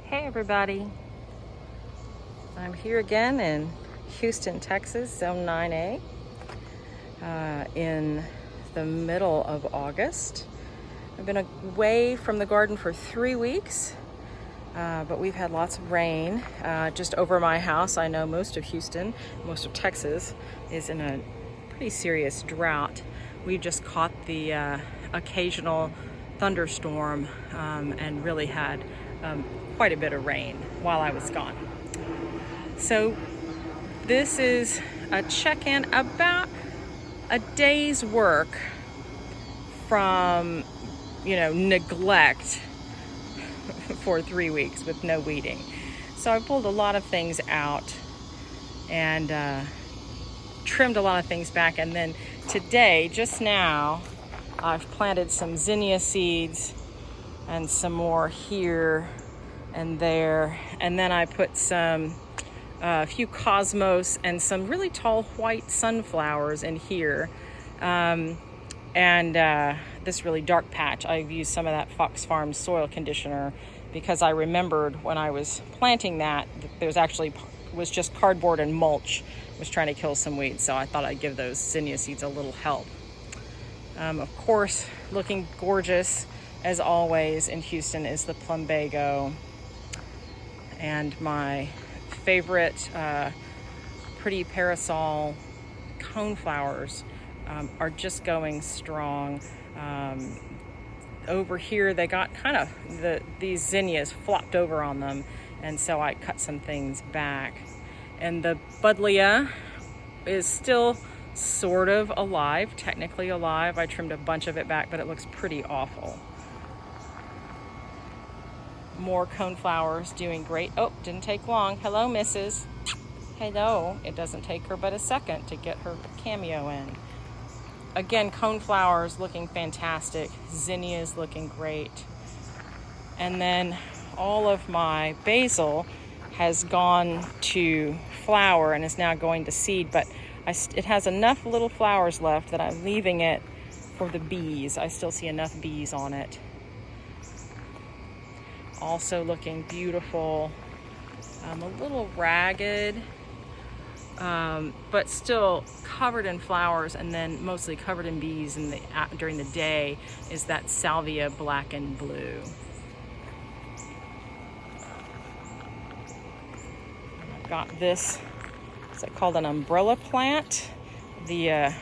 Hey everybody, I'm here again in Houston, Texas, Zone 9A, in the middle of August. I've been away from the garden for 3 weeks, but we've had lots of rain just over my house. I know most of Houston, most of Texas is in a pretty serious drought. We've just caught the occasional thunderstorm and really had quite a bit of rain while I was gone. So this is a check-in about a day's work from, neglect for 3 weeks with no weeding. So I pulled a lot of things out and trimmed a lot of things back. And then today, just now, I've planted some zinnia seeds and some more here and there. And then I put a few cosmos and some really tall white sunflowers in here. This really dark patch, I've used some of that Fox Farms soil conditioner because I remembered when I was planting that there was just cardboard and mulch. I was trying to kill some weeds, so I thought I'd give those zinnia seeds a little help. Of course, looking gorgeous as always in Houston is the plumbago, and my favorite pretty parasol coneflowers are just going strong. Over here they got kind of these zinnias flopped over on them, and so I cut some things back. And the buddleia is still sort of alive, technically alive. I trimmed a bunch of it back, but it looks pretty awful. More coneflowers doing great. Oh, didn't take long. Hello, Mrs. Hello. It doesn't take her but a second to get her cameo in. Again, coneflowers looking fantastic. Zinnias looking great. And then all of my basil has gone to flower and is now going to seed, but it has enough little flowers left that I'm leaving it for the bees. I still see enough bees on it. Also looking beautiful. A little ragged, but still covered in flowers, and then mostly covered in bees during the day is that salvia black and blue. I've got this, is it called an umbrella plant? The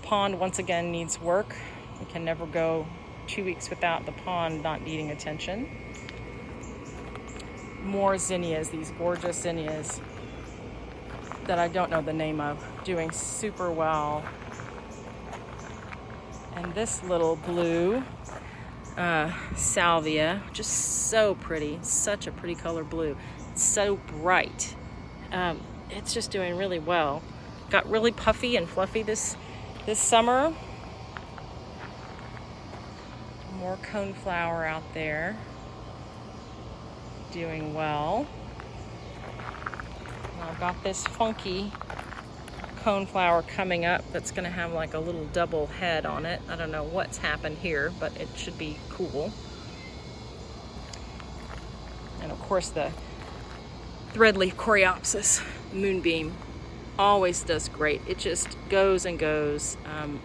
pond once again needs work. We can never go 2 weeks without the pond not needing attention. More zinnias, these gorgeous zinnias that I don't know the name of, doing super well. And this little blue salvia, just so pretty, such a pretty color blue. It's so bright. It's just doing really well. Got really puffy and fluffy this summer. More coneflower out there, doing well. And I've got this funky coneflower coming up that's going to have like a little double head on it. I don't know what's happened here, but it should be cool. And of course the threadleaf coreopsis moonbeam always does great. It just goes and goes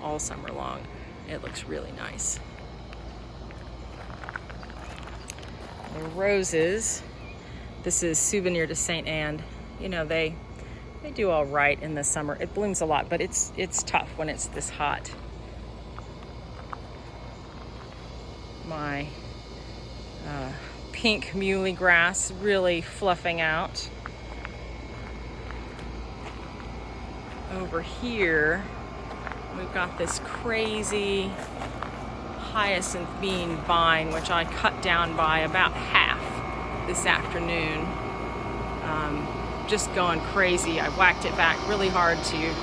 all summer long. It looks really nice. The roses, this is Souvenir de Saint Anne. They do all right in the summer. It blooms a lot, but it's tough when it's this hot. My pink muley grass really fluffing out. Over here, we've got this crazy hyacinth bean vine, which I cut down by about half this afternoon. Just going crazy. I whacked it back really hard to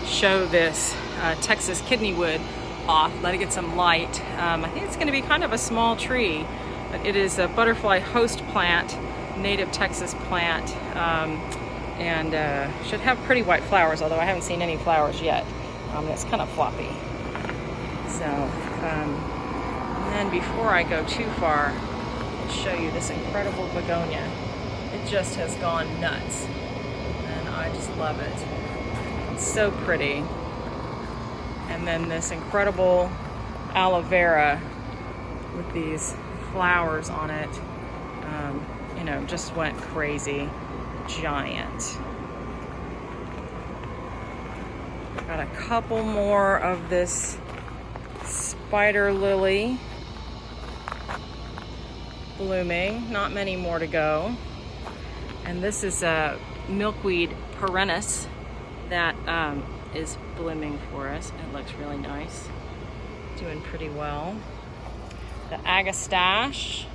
show this Texas kidneywood off, let it get some light. I think it's going to be kind of a small tree, but it is a butterfly host plant, native Texas plant, and should have pretty white flowers, although I haven't seen any flowers yet. It's kind of floppy. So, and then before I go too far, to show you this incredible begonia. It just has gone nuts, and I just love it. It's so pretty. And then this incredible aloe vera with these flowers on it, you know, just went crazy. Giant. Got a couple more of this spider lily blooming, not many more to go. And this is a milkweed perennis that is blooming for us. It looks really nice, doing pretty well. The agastache,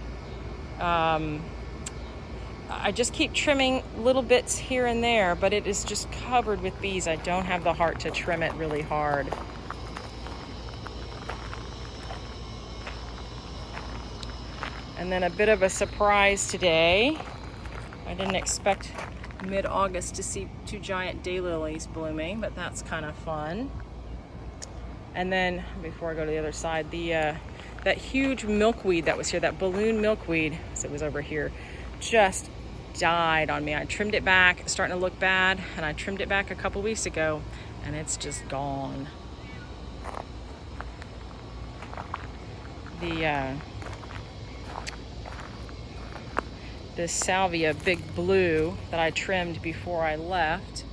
I just keep trimming little bits here and there, but it is just covered with bees. I don't have the heart to trim it really hard. And then a bit of a surprise today. I didn't expect mid-August to see 2 giant daylilies blooming, but that's kind of fun. And then, before I go to the other side, that huge milkweed that was here, that balloon milkweed, so it was over here, just died on me. I trimmed it back, it's starting to look bad, and I trimmed it back a couple weeks ago, and it's just gone. This salvia big blue that I trimmed before I left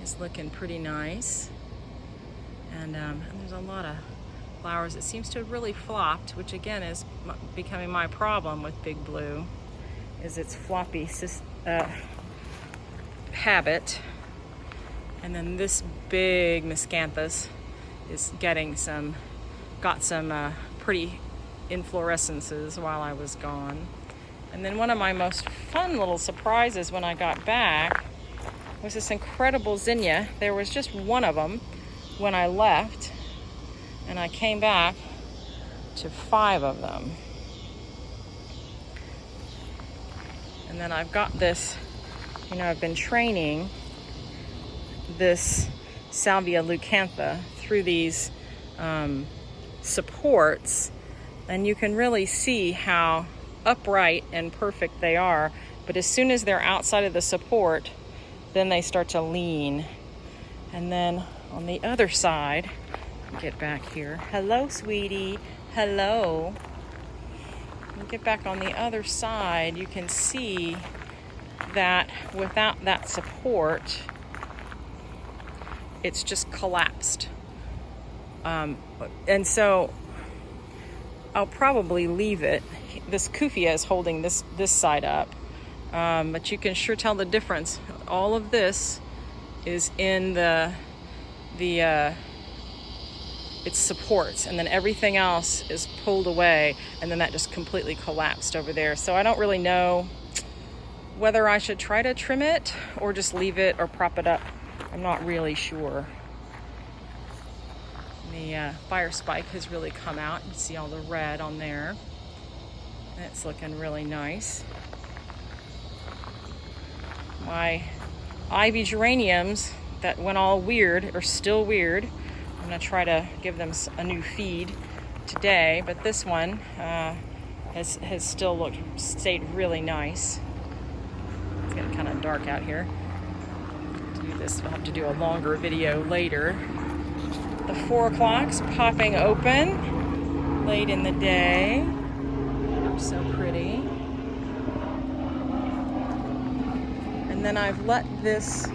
is looking pretty nice. And there's a lot of flowers. It seems to have really flopped, which again is becoming my problem with big blue, is its floppy habit. And then this big miscanthus is got some pretty inflorescences while I was gone. And then one of my most fun little surprises when I got back was this incredible zinnia. There was just one of them when I left, and I came back to 5 of them. And then I've got this, you know, I've been training this salvia leucantha through these supports, and you can really see how upright and perfect they are, but as soon as they're outside of the support, then they start to lean. And then on the other side, get back here. Hello, sweetie. Hello. Get back on the other side, you can see that without that support, it's just collapsed. And so I'll probably leave it. This kufia is holding this side up, but you can sure tell the difference. All of this is in its supports, and then everything else is pulled away, and then that just completely collapsed over there. So I don't really know whether I should try to trim it or just leave it or prop it up. I'm not really sure. The fire spike has really come out. You see all the red on there. It's looking really nice. My ivy geraniums that went all weird are still weird. I'm gonna try to give them a new feed today, but this one has still stayed really nice. It's getting kind of dark out here. To do this, I'll have to do a longer video later. The 4 o'clock's popping open late in the day. They're so pretty. And then I've let this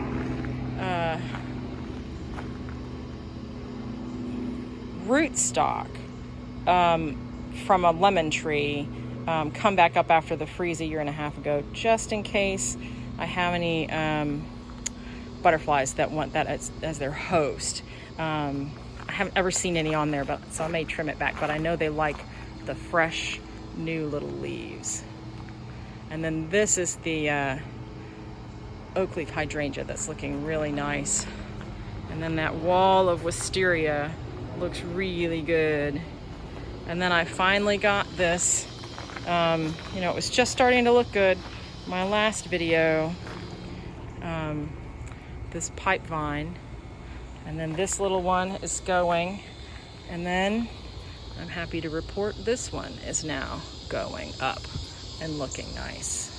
rootstock from a lemon tree come back up after the freeze a year and a half ago, just in case I have any butterflies that want that as their host. I haven't ever seen any on there, so I may trim it back, but I know they like the fresh new little leaves. And then this is the oak leaf hydrangea that's looking really nice. And then that wall of wisteria looks really good. And then I finally got this, it was just starting to look good. My last video, this pipe vine. And then this little one is going. And then I'm happy to report this one is now going up. and looking nice.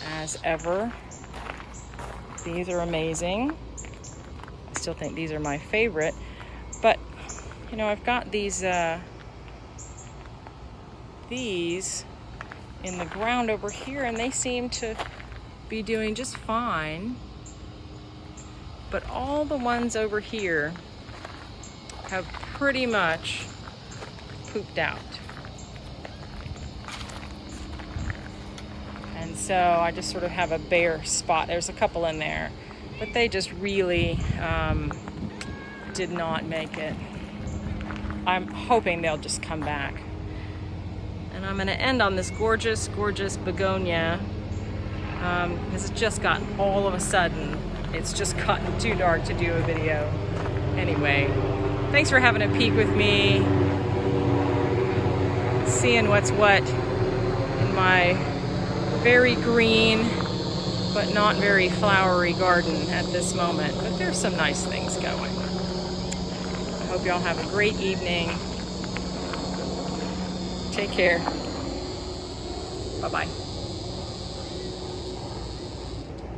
As ever, these are amazing. I still think these are my favorite, but you know, I've got these in the ground over here, and they seem to be doing just fine. But all the ones over here have pretty much pooped out. And so I just sort of have a bare spot. There's a couple in there, but they just really did not make it. I'm hoping they'll just come back. And I'm gonna end on this gorgeous, gorgeous begonia, because it's just gotten, all of a sudden, it's just gotten too dark to do a video. Anyway, thanks for having a peek with me, seeing what's what in my very green but not very flowery garden at this moment. But there's some nice things going. I hope y'all have a great evening. Take care. Bye-bye.